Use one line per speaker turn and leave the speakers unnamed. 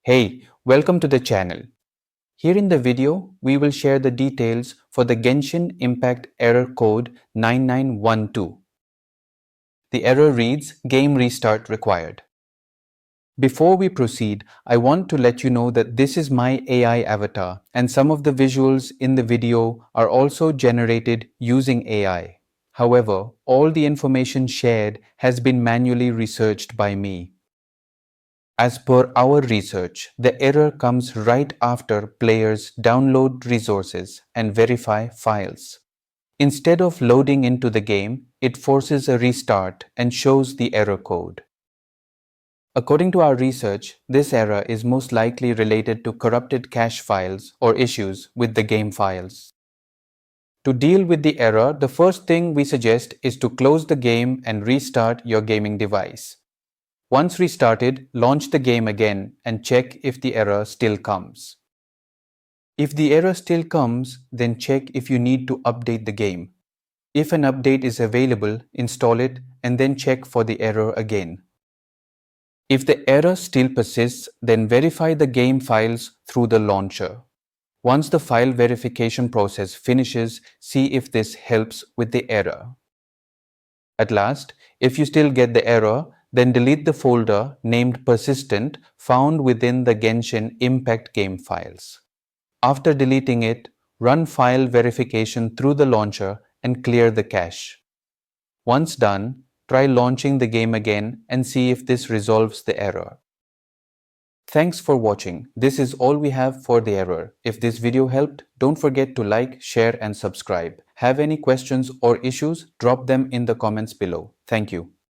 Hey, welcome to the channel. Here in the video, we will share the details for the Genshin Impact Error Code 9912. The error reads, Game restart required. Before we proceed, I want to let you know that this is my AI avatar and some of the visuals in the video are also generated using AI. However, all the information shared has been manually researched by me. As per our research, the error comes right after players download resources and verify files. Instead of loading into the game, it forces a restart and shows the error code. According to our research, this error is most likely related to corrupted cache files or issues with the game files. To deal with the error, the first thing we suggest is to close the game and restart your gaming device. Once restarted, launch the game again and check if the error still comes. If the error still comes, then check if you need to update the game. If an update is available, install it and then check for the error again. If the error still persists, then verify the game files through the launcher. Once the file verification process finishes, see if this helps with the error. At last, if you still get the error, then delete the folder named persistent found within the Genshin Impact game files. After deleting it, run file verification through the launcher and clear the cache. Once done, try launching the game again and see if this resolves the error. Thanks for watching. This is all we have for the error. If this video helped, don't forget to like, share and subscribe. Have any questions or issues? Drop them in the comments below. Thank you.